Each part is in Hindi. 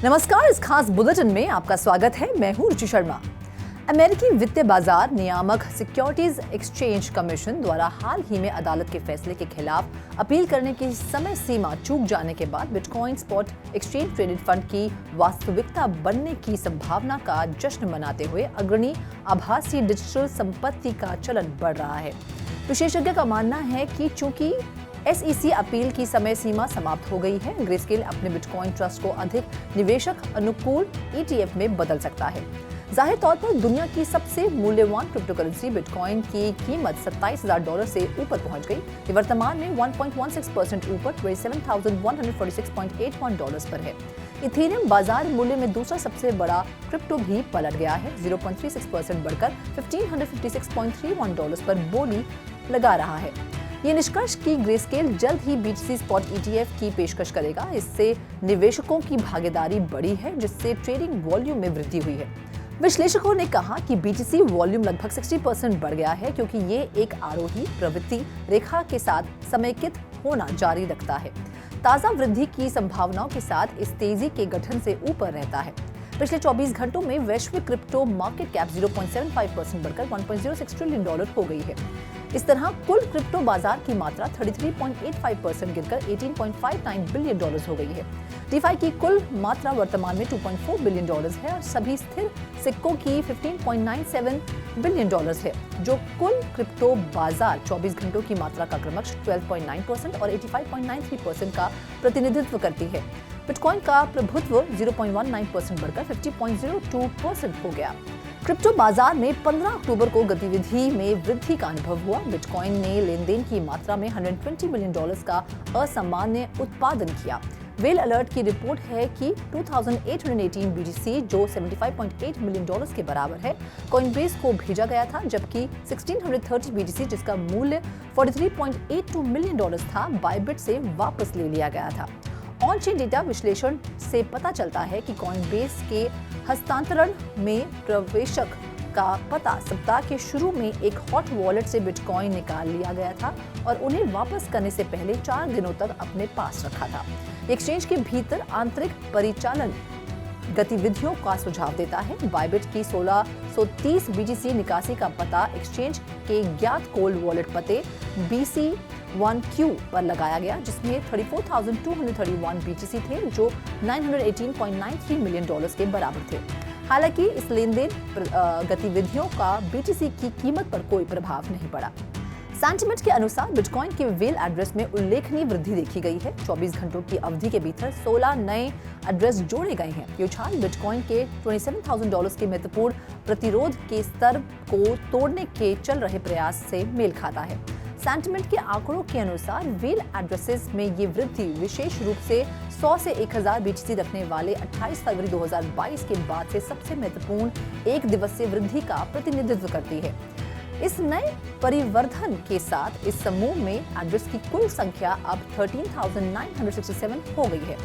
नमस्कार, इस खास बुलेटिन में आपका स्वागत है। मैं हूं रुचि शर्मा। अमेरिकी वित्तीय बाजार नियामक सिक्योरिटीज एक्सचेंज कमीशन द्वारा हाल ही में अदालत के फैसले के खिलाफ अपील करने की समय सीमा चूक जाने के बाद bitcoin spot exchange traded fund की वास्तविकता बनने की संभावना का जश्न मनाते हुए अग्रणी आभासी डिजिटल संपत्ति का चलन बढ़ रहा है। विशेषज्ञ का मानना है कि चूंकि SEC अपील की समय सीमा समाप्त हो गई है, ग्रेस्केल अपने बिटकॉइन ट्रस्ट को अधिक निवेशक अनुकूल ETF में बदल सकता है। जाहिर तौर पर दुनिया की सबसे मूल्यवान क्रिप्टोकरेंसी बिटकॉइन की कीमत $27,000 से ऊपर पहुंच गई। ये वर्तमान में 1.16% ऊपर $27,146.81 पर है। इथेरियम बाजार मूल्य में दूसरा सबसे बड़ा क्रिप्टो भी पलट गया है, 0.36% बढ़कर $1,556.31 पर बोली लगा रहा है। ये निष्कर्ष कि ग्रेस्केल जल्द ही BTC स्पॉट ETF की पेशकश करेगा। इससे निवेशकों की भागीदारी बढ़ी है, जिससे ट्रेडिंग वॉल्यूम में वृद्धि हुई है। विश्लेषकों ने कहा कि BTC वॉल्यूम लगभग 60% बढ़ गया है, क्योंकि ये एक आरोही प्रवृत्ति रेखा के साथ समेकित होना जारी रखता है। ताज़ा वृद्धि की संभावनाओं के साथ इस तेजी के गठन से ऊपर रहता है। पिछले 24 घंटों में वैश्विक क्रिप्टो मार्केट कैप 0.75% बढ़कर $1.06 ट्रिलियन हो गई है। इस तरह कुल क्रिप्टो बाजार की मात्रा 33.85% गिरकर $18.59 बिलियन हो गई है। DeFi की कुल मात्रा वर्तमान में $2.4 बिलियन है और सभी स्थिर सिक्कों की $15.97 बिलियन है, जो कुल क्रिप्टो बाजार 24 घंटों की मात्रा का क्रमशः 12.9% और 85.93% का प्रतिनिधित्व करती है। बिटकॉइन का प्रभुत्व 0.19% बढ़कर 50.02% हो गया। क्रिप्टो बाजार में 15 अक्टूबर को गतिविधि में वृद्धि का अनुभव हुआ। बिटकॉइन ने लेनदेन की मात्रा में $120 मिलियन का असामान्य उत्पादन किया। वेल अलर्ट की रिपोर्ट है कि 2818 BTC, जो $75.8 मिलियन के बराबर है, कॉइनबेस को भेजा गया था, जबकि 1630 BTC, जिसका मूल्य $43.82 मिलियन था, बाइबिट से वापस ले लिया गया था। ऑन चेन डेटा विश्लेषण से पता चलता है कि कॉइनबेस के हस्तांतरण में प्रवेशक का पता सप्ताह के शुरू में एक हॉट वॉलेट से बिटकॉइन निकाल लिया गया था और उन्हें वापस करने से पहले 4 दिनों तक अपने पास रखा था। एक्सचेंज के भीतर आंतरिक परिचालन गतिविधियों का सुझाव देता है। बाइबिट की 1630 BTC निकासी का पता एक्सचेंज के ज्ञात कोल्ड वॉलेट पते BC1Q पर लगाया गया, जिसमें 34,231 BTC थे, जो $918.93 मिलियन के बराबर थे। हालांकि इस लेनदेन गतिविधियों का BTC की कीमत पर कोई प्रभाव नहीं पड़ा। सेंटिमेंट के अनुसार बिटकॉइन के वेल एड्रेस में उल्लेखनीय वृद्धि देखी गई है। 24 घंटों की अवधि के भीतर 16 नए एड्रेस जोड़े गए हैं। ये उछाल बिटकॉइन के $27,000 के महत्वपूर्ण प्रतिरोध के स्तर को तोड़ने के चल रहे प्रयास से मेल खाता है। सेंटिमेंट के आंकड़ों के अनुसार वेल एड्रेसेस में ये वृद्धि विशेष रूप से 100 से 1000 BTC रखने वाले 28 फरवरी 2022 के बाद से सबसे महत्वपूर्ण एक दिवसीय वृद्धि का प्रतिनिधित्व करती है। इस नए परिवर्धन के साथ इस समूह में एड्रेस की कुल संख्या अब 13,967 हो गई है।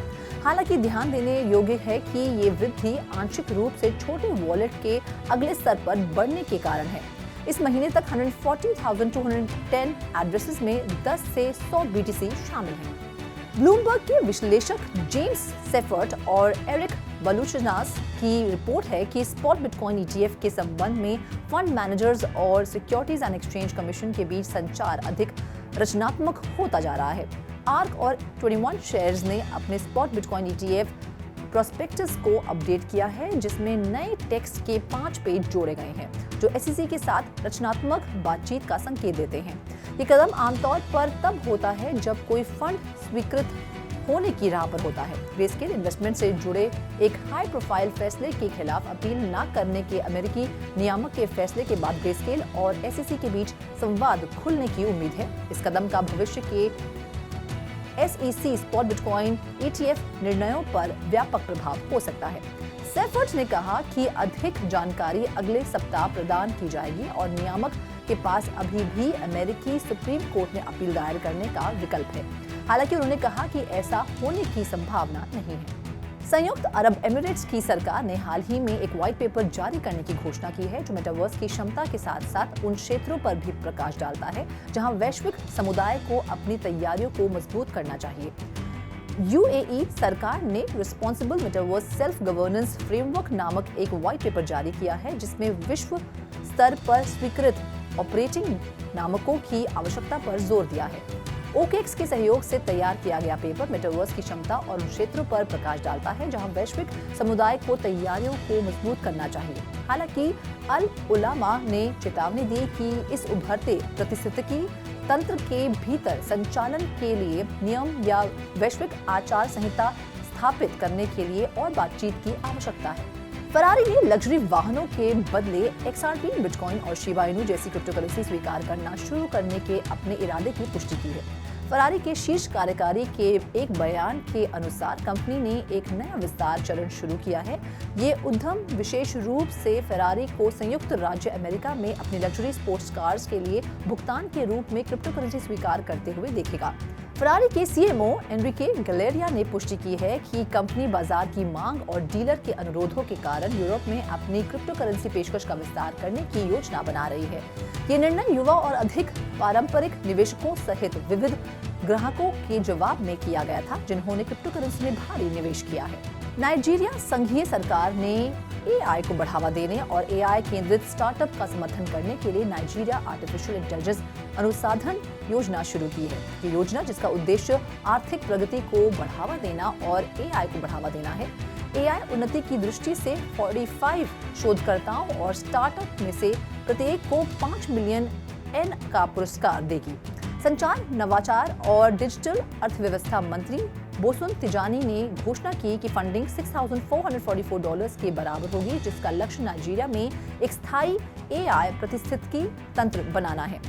हालांकि ध्यान देने योग्य है कि ये वृद्धि आंशिक रूप से छोटे वॉलेट के अगले स्तर पर बढ़ने के कारण है। इस महीने तक 140,210 एड्रेसेस में 10 से 100 BTC शामिल हैं। ब्लूमबर्ग के विश्लेषक जेम्स सेफर्ट और एरिक बलूचनास की रिपोर्ट है कि स्पॉट बिटकॉइन ETF के संबंध में फंड मैनेजर्स और सिक्योरिटीज एंड एक्सचेंज कमीशन के बीच संचार अधिक रचनात्मक होता जा रहा है। आर्क और 21 शेयर्स ने अपने स्पॉट बिटकॉइन ETF प्रोस्पेक्टस को अपडेट किया है, जिसमें नए टेक्स्ट के 5 पेज जोड़े गए हैं, जो SEC के साथ रचनात्मक बातचीत का संकेत देते हैं। ये कदम आमतौर पर तब होता है जब कोई फंड स्वीकृत होने की राह पर होता है। ग्रेस्केल इन्वेस्टमेंट से जुड़े एक हाई प्रोफाइल फैसले के खिलाफ अपील न करने के अमेरिकी नियामक के फैसले के बाद ग्रेस्केल और SEC के बीच संवाद खुलने की उम्मीद है। इस कदम का भविष्य के SEC स्पॉट बिटकॉइन ETF निर्णयों पर व्यापक प्रभाव हो सकता है। सेफर्ट ने कहा कि अधिक जानकारी अगले सप्ताह प्रदान की जाएगी और नियामक के पास अभी भी अमेरिकी सुप्रीम कोर्ट में अपील दायर करने का विकल्प है। हालांकि उन्होंने कहा कि ऐसा होने की संभावना नहीं है। संयुक्त अरब एमिरेट्स की सरकार ने हाल ही में एक व्हाइट पेपर जारी करने की घोषणा की है, जो मेटावर्स की क्षमता के साथ साथ उन क्षेत्रों पर भी प्रकाश डालता है जहां वैश्विक समुदाय को अपनी तैयारियों को मजबूत करना चाहिए। यूएई सरकार ने responsible metaverse self governance framework नामक एक व्हाइट पेपर जारी किया है, जिसमें विश्व स्तर पर स्वीकृत ऑपरेटिंग नामकों की आवश्यकता पर जोर दिया है। ओकेक्स के सहयोग से तैयार किया गया पेपर मेटावर्स की क्षमता और उन क्षेत्रों पर प्रकाश डालता है जहां वैश्विक समुदाय को तैयारियों को मजबूत करना चाहिए। हालांकि अल उलामा ने चेतावनी दी कि इस उभरते पारिस्थितिकी तंत्र के भीतर संचालन के लिए नियम या वैश्विक आचार संहिता स्थापित करने के लिए और बातचीत की आवश्यकता है। फरारी ने लग्जरी वाहनों के बदले XRP, बिटकॉइन और शिबा इनू जैसी क्रिप्टोकरेंसी स्वीकार करना शुरू करने के अपने इरादे की पुष्टि की है। फरारी के शीर्ष कार्यकारी के एक बयान के अनुसार कंपनी ने एक नया विस्तार चरण शुरू किया है। ये उद्यम विशेष रूप से फरारी को संयुक्त राज्य अमेरिका में अपनी लग्जरी स्पोर्ट्स कार्स के लिए भुगतान के रूप में क्रिप्टोकरेंसी स्वीकार करते हुए देखेगा। फरारी के CMO एनरिके गैलेरिया ने पुष्टि की है कि कंपनी बाजार की मांग और डीलर के अनुरोधों के कारण यूरोप में अपनी क्रिप्टोकरेंसी पेशकश का विस्तार करने की योजना बना रही है। ये निर्णय युवा और अधिक पारंपरिक निवेशकों सहित विविध ग्राहकों के जवाब में किया गया था, जिन्होंने क्रिप्टोकरेंसी में भारी निवेश किया है। नाइजीरिया संघीय सरकार ने AI को बढ़ावा देने और AI केंद्रित स्टार्टअप का समर्थन करने के लिए नाइजीरिया आर्टिफिशियल इंटेलिजेंस अनुसंधान योजना शुरू की है। ये योजना, जिसका उद्देश्य आर्थिक प्रगति को बढ़ावा देना और AI को बढ़ावा देना है, AI उन्नति की दृष्टि से 45 शोधकर्ताओं और स्टार्टअप में से प्रत्येक को 5 मिलियन N का पुरस्कार देगी। संचार, नवाचार और डिजिटल अर्थव्यवस्था मंत्री बोसुन तिजानी ने घोषणा की कि फंडिंग $6,444 के बराबर होगी, जिसका लक्ष्य नाइजीरिया में एक स्थायी AI पारिस्थितिकी तंत्र बनाना है।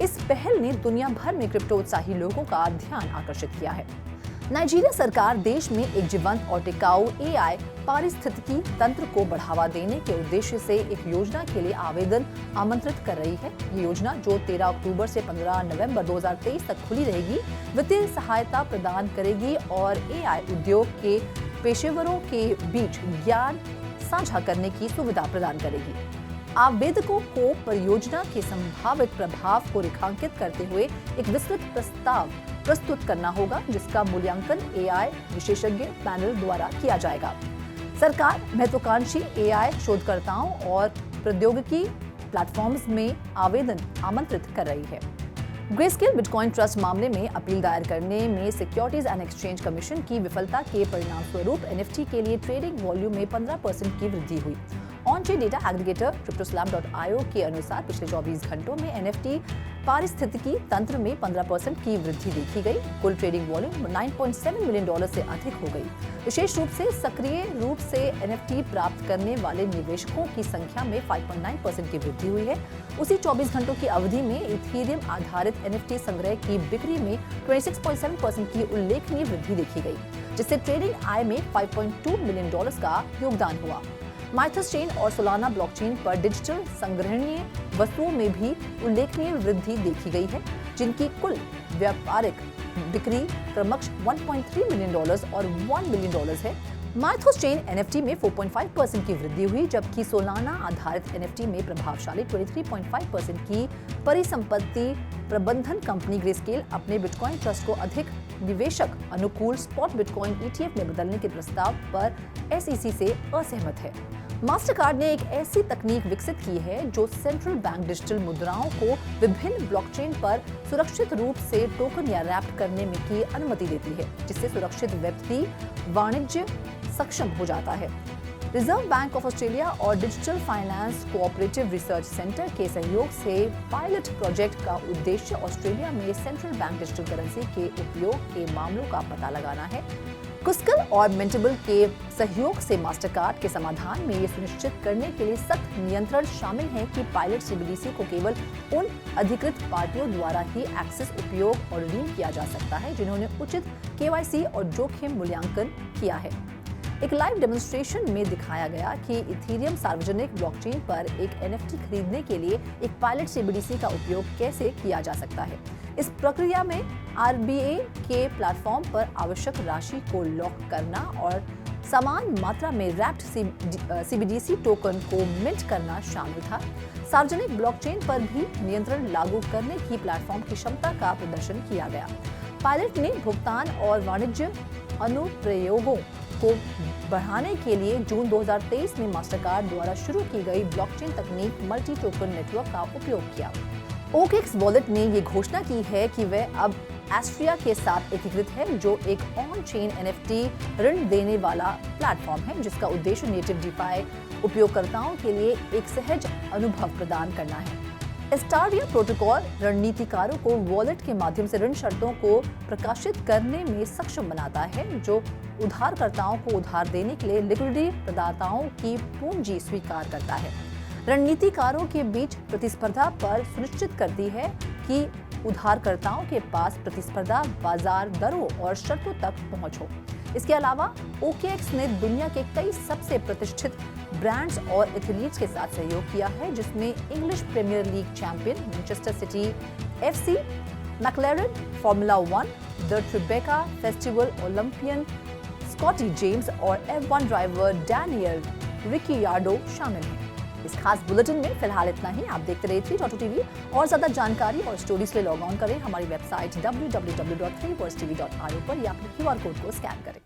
इस पहल ने दुनिया भर में क्रिप्टो उत्साही लोगों का ध्यान आकर्षित किया है। नाइजीरिया सरकार देश में एक जीवंत और टिकाऊ AI पारिस्थितिकी तंत्र को बढ़ावा देने के उद्देश्य से एक योजना के लिए आवेदन आमंत्रित कर रही है। ये योजना, जो 13 अक्टूबर से 15 नवंबर 2023 तक खुली रहेगी, वित्तीय सहायता प्रदान करेगी और AI उद्योग के पेशेवरों के बीच ज्ञान साझा करने की सुविधा प्रदान करेगी। आवेदकों को परियोजना के संभावित प्रभाव को रेखांकित करते हुए एक विस्तृत प्रस्ताव प्रस्तुत करना होगा, जिसका मूल्यांकन AI विशेषज्ञ पैनल द्वारा किया जाएगा। सरकार महत्वाकांक्षी AI शोधकर्ताओं और प्रौद्योगिकी प्लेटफॉर्म्स में आवेदन आमंत्रित कर रही है। ग्रेस्केल बिटकॉइन ट्रस्ट मामले में अपील दायर करने में सिक्योरिटीज एंड एक्सचेंज कमीशन की विफलता के परिणाम स्वरूप NFT के लिए ट्रेडिंग वॉल्यूम में 15% की वृद्धि हुई। ऑन-चेन डेटा एग्रीगेटर cryptoslam.io के अनुसार पिछले 24 घंटों में NFT पारिस्थितिकी तंत्र में 15% की वृद्धि देखी गई। कुल ट्रेडिंग वॉल्यूम $9.7 मिलियन से अधिक हो गई। विशेष रूप से सक्रिय रूप से NFT प्राप्त करने वाले निवेशकों की संख्या में 5.9% की वृद्धि हुई है। उसी 24 घंटों की अवधि में इथेरियम आधारित NFT संग्रह की बिक्री में 26.7% की उल्लेखनीय वृद्धि देखी गई, जिससे ट्रेडिंग आय में $5.2 मिलियन का योगदान हुआ। माइथस चेन और सोलाना ब्लॉकचेन पर डिजिटल संग्रहणीय वस्तुओं में भी उल्लेखनीय वृद्धि देखी गई है, जिनकी कुल व्यापारिक बिक्री क्रमशः $1.3 मिलियन और $1 मिलियन है। माइथस चेन NFT में 4.5% की वृद्धि हुई, जबकि सोलाना आधारित NFT में प्रभावशाली 23.5% की परिसंपत्ति प्रबंधन कंपनी ग्रेस्केल अपने बिटकॉइन ट्रस्ट को अधिक निवेशक अनुकूल स्पॉट बिटकॉइन ETF में बदलने के प्रस्ताव पर SEC से असहमत है। मास्टरकार्ड ने एक ऐसी तकनीक विकसित की है जो सेंट्रल बैंक डिजिटल मुद्राओं को विभिन्न ब्लॉकचेन पर सुरक्षित रूप से टोकन या रैप करने में की अनुमति देती है, जिससे सुरक्षित Web3 वाणिज्य सक्षम हो जाता है। रिजर्व बैंक ऑफ ऑस्ट्रेलिया और digital finance cooperative research centre के सहयोग से पायलट प्रोजेक्ट का उद्देश्य ऑस्ट्रेलिया में सेंट्रल बैंक डिजिटल करेंसी के उपयोग के मामलों का पता लगाना है। कुस्कल और मिंटेबल के सहयोग से मास्टरकार्ड के समाधान में ये सुनिश्चित करने के लिए सख्त नियंत्रण शामिल है कि पायलट CBDC को केवल उन अधिकृत पार्टियों द्वारा ही एक्सेस, उपयोग और रिडीम किया जा सकता है जिन्होंने उचित KYC और जोखिम मूल्यांकन किया है। एक लाइव डेमोन्स्ट्रेशन में दिखाया गया कि इथेरियम सार्वजनिक ब्लॉकचेन पर एक NFT खरीदने के लिए एक पायलट CBDC का उपयोग कैसे किया जा सकता है। इस प्रक्रिया में RBA के प्लेटफॉर्म पर आवश्यक राशि को लॉक करना और समान मात्रा में रैप्ड CBDC टोकन को मिंट करना शामिल था। सार्वजनिक ब्लॉकचेन पर भी नियंत्रण लागू करने की प्लेटफॉर्म की क्षमता का प्रदर्शन किया गया। पायलट ने भुगतान और वाणिज्य अनुप्रयोगों को बढ़ाने के लिए जून 2023 में मास्टरकार्ड द्वारा शुरू की गई ब्लॉकचेन तकनीक मल्टी टोकन नेटवर्क का उपयोग किया। OKX वॉलेट ने ये घोषणा की है कि वह अब एस्ट्रिया के साथ एकीकृत है, जो एक ऑन चेन NFT ऋण देने वाला प्लेटफॉर्म है, जिसका उद्देश्य नेटिव DeFi उपयोगकर्ताओं के लिए एक सहज अनुभव प्रदान करना है। एस्टारिया प्रोटोकॉल रणनीतिकारों को वॉलेट के माध्यम से ऋण शर्तों को प्रकाशित करने में सक्षम बनाता है, जो उधारकर्ताओं को उधार देने के लिए लिक्विडिटी प्रदाताओं की पूंजी स्वीकार करता है। रणनीतिकारों के बीच प्रतिस्पर्धा पर सुनिश्चित करती है कि उधारकर्ताओं के पास प्रतिस्पर्धा बाजार दरों और शर्तों तक पहुंच हो। इसके अलावा OKX ने दुनिया के कई सबसे प्रतिष्ठित ब्रांड्स और एथलीट्स के साथ सहयोग किया है, जिसमें English premier league champion Manchester City FC, McLaren formula 1, the Tribeca festival Olympian Scotty James और F1 ड्राइवर डैनियल रिकियार्डो शामिल हैं। इस खास बुलेटिन में फिलहाल इतना ही। आप देखते रहिए 3.2TV और ज्यादा जानकारी और स्टोरीज के लिए लॉग ऑन करें हमारी वेबसाइट www.3versetv.io पर या फिर QR कोड को स्कैन करें।